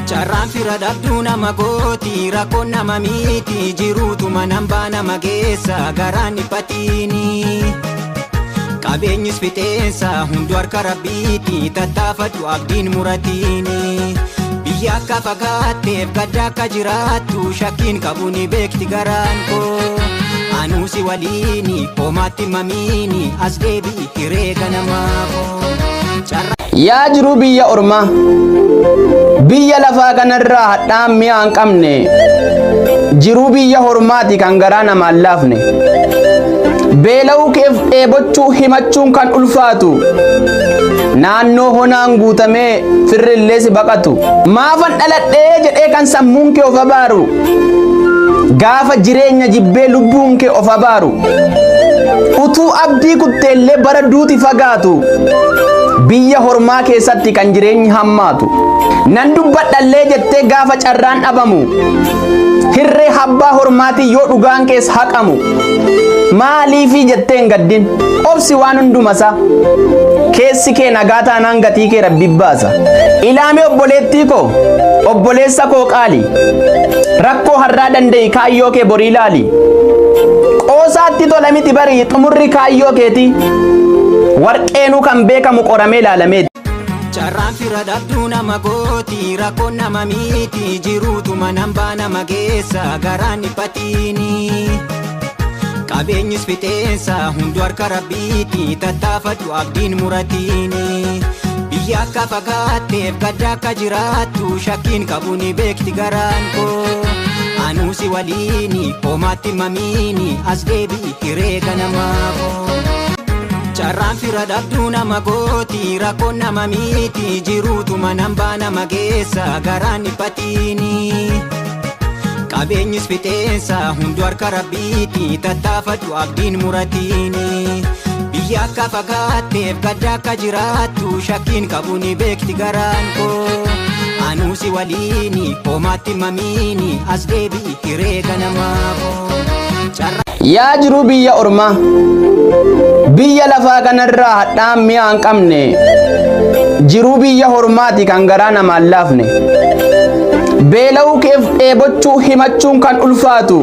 Carraan fira dhabduu nama gooti rakkoon nama miti jiruutu manambaa nama geessa garaan dhiphatiini. Qabeenyis fixeensa hundu harka rabbiiti tattaafadhu abdiin muratiini. Biyya akka fagaatteef gadda akka jiraattu shakkiin qabu ni beekti garaan koo. Anuusi waliini homaatti mamiini as deebi'i hiree ganamaafoo. Yaa jiru biyya ormaa biyya lafaa kanarraa hadhaan mi'a hin qabne jiru biyya hormaati kan garaa namaan laafne beela'uu keef dheebochuu himachuun kan ulfaatu naannoo honaan guutamee firrillee si baqatu maafan dhaladhee jedhee kan sammuun kee of abaaru gaafa jireenya jibbee lubbuun kee of abaaru utuu abdii kutteellee bara duuti fagaatu biyya hormaa keessatti kan jireenyi hammaatu nan dubbadhallee jettee gaafa carraan dhabamu hirree habbaa hormaati yoo dhugaan kees haqamu maaliifii jetteen gaddin obsi waan hundumasaa keessi kee nagaa taanaan gatii kee rabbi baasa ilaamee obboleettii koo obboleessa koo qaali rakkoo har'aa dande'i kaayyoo kee borii laali qoosaatti tola miti barii xumurri kaayyoo keeti warqeenuu kan beekamu qoramee ilaalameeti. Carraan fira dhabduu nama gooti rakkoon nama miti jiruutu manambaa nama geessa garaan dhiphatiini. Qabeenyis fixeensa hundu harka rabbiiti tattaafadhu abdiin muratiini. Biyya akka fagaatteef gadda akka jiraattu shakkiin qabu ni beekti garaan koo. Anuusi waliini homaatti mamiini as deebi'i hiree ganamaafoo. Carraan fira dhabduu nama gooti rakkoon nama miti jiruutu manambaa nama geessa garaan dhiphatiini. Qabeenyis fixeensa hundu harka rabbiiti tattaafadhu abdiin muratiini. Biyya akka fagaatteef gadda akka jiraattu shakkiin qabu ni beekti garaan koo. Anuusi waliini homaatti mamiini as deebi'i hiree ganamaafoo. Yaa jiru biyya ormaa biyya lafaa kanarraa hadhaan mi'a hin qabne jiru biyya hormaati kan garaa namaan laafne beela'uu keef dheebochuu himachuun kan ulfaatu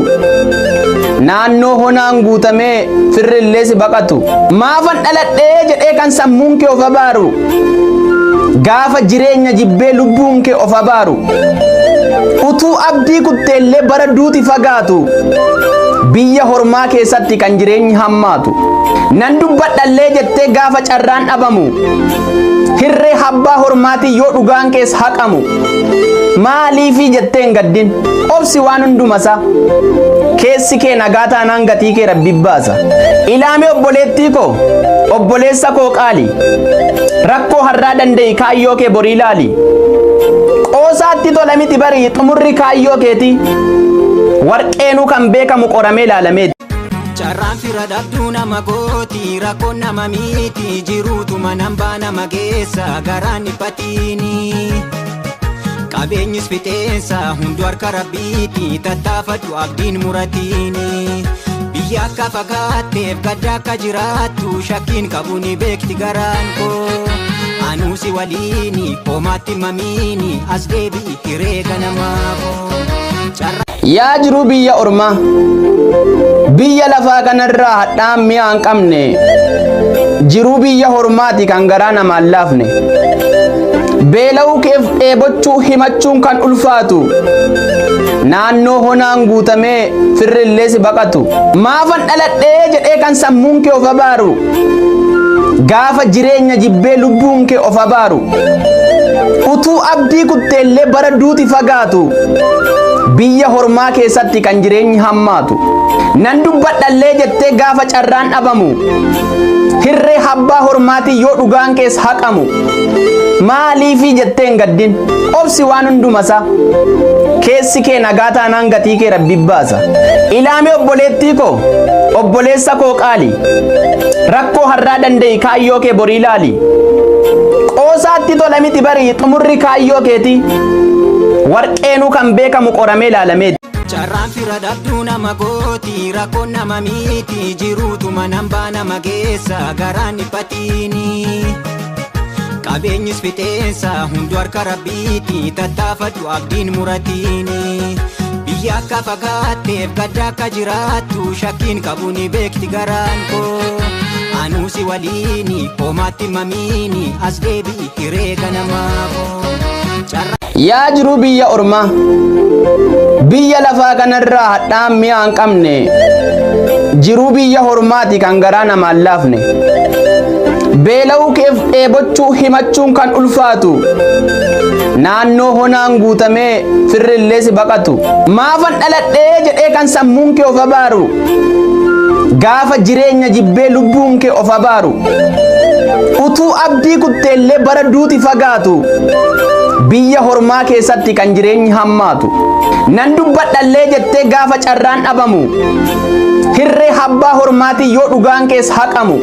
naannoo honaan guutamee firrillee si baqatu maafan dhaladhee jedhee kan sammuun kee of abaaru gaafa jireenya jibbee lubbuun kee of abaaru utuu abdii kutteellee bara duuti fagaatu biyya hormaa keessatti kan jireenyi hammaatu nan dubbadhallee jettee gaafa carraan dhabamu hirree habbaa hormaati yoo dhugaan kees haqamu maaliifii jetteen gaddin obsi waan hundumasaa keessi kee nagaa taanaan gatii kee rabbi baasa ilaamee obboleettii koo obboleessa koo qaali rakkoo har'aa dande'i kaayyoo kee borii laali qoosaatti tola miti barii xumurri kaayyoo keeti warqeenuu kan beekamu qoramee ilaalameeti. Carraan fira dhabduu nama gooti rakkoon nama miti jiruutu manambaa nama geessa garaan dhiphatiini. Qabeenyis fixeensa hundu harka rabbiiti tattaafadhu abdiin muratiini. Biyya akka fagaatteef gadda akka jiraattu shakkiin qabu ni beekti garaan koo. Anuusi waliini homaatti mamiini as deebi'i hiree ganamaafoo. Yaa jiru biyya ormaa biyya lafaa kanarraa hadhaan mi'a hin qabne jiru biyya hormaati kan garaa namaan laafne beela'uu keef dheebochuu himachuun kan ulfaatu naannoo honaan guutamee firrillee si baqatu maafan dhaladhee jedhee kan sammuun kee of abaaru gaafa jireenya jibbee lubbuun kee of abaaru utuu abdii kutteellee bara duuti fagaatu biyya hormaa keessatti kan jireenyi hammaatu nan dubbadhallee jettee gaafa carraan dhabamu hirree habbaa hormaati yoo dhugaan kees haqamu maaliifii jetteen gaddin obsi waan hundumasaa keessi kee nagaa taanaan gatii kee rabbi baasa ilaamee obboleettii koo obboleessa koo qaali rakkoo har'aa dande'i kaayyoo kee borii laali qoosaatti tola miti barii xumurri kaayyoo keeti warqeenuu kan beekamu qoramee ilaalameeti. Carraan fira dhabduu nama gooti rakkoon nama miti jiruutu manambaa nama geessa garaan dhiphatiini. Qabeenyis fixeensa hundu harka rabbiiti tattaafadhu abdiin muratiini. Biyya akka fagaatteef gadda akka jiraattu shakkiin qabu ni beekti garaan koo. Anuusi waliini homaatti mamiini as deebi'i hireega namaafoo. Yaa jiru biyya ormaa biyya lafaa kanarraa hadhaan mi'a hin qabne jiru biyya hormaati kan garaa namaan laafne beela'uu keef dheebochuu himachuun kan ulfaatu naannoo honaan guutamee firrillee si baqatu maafan dhaladhee jedhee kan sammuun kee of abaaru gaafa jireenya jibbee lubbuun kee of abaaru utuu abdii kutteellee bara duuti fagaatu biyya hormaa keessatti kan jireenyi hammaatu nan dubbadhallee jettee gaafa carraan dhabamu hirree habbaa hormaati yoo dhugaan keessa haqamu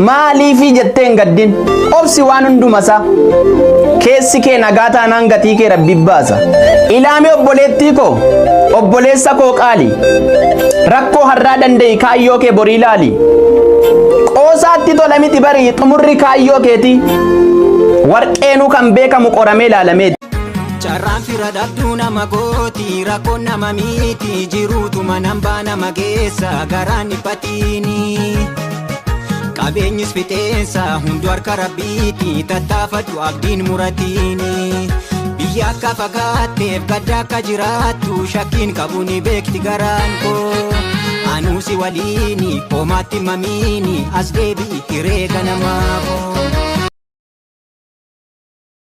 maaliifii jetteen gaddin obsi waan hundumasa keessi kee nagaa taanaan gatii kee rabbi baasa ilaamee obboleettii koo obboleessa koo qaali rakkoo har'aa dande'i kaayyoo kee borii laali qoosaatti tola miti barii xumurri kaayyoo keeti warqeenuu kan beekamu qoramee ilaalameeti. Carraan fira dhabduu nama gooti rakkoon nama miti jiruutuma nambaa nama geessa garaan dhiphatiini. Qabeenyis fixeensa hundu harka rabbiiti tattaafadhu abdiin muratiini. Biyya akka fagaatteef gadda akka jiraattu shakkiin qabu ni beekti garaan koo. Anuusi waliini homaatti mamiini as deebi'i hireega namaafoo.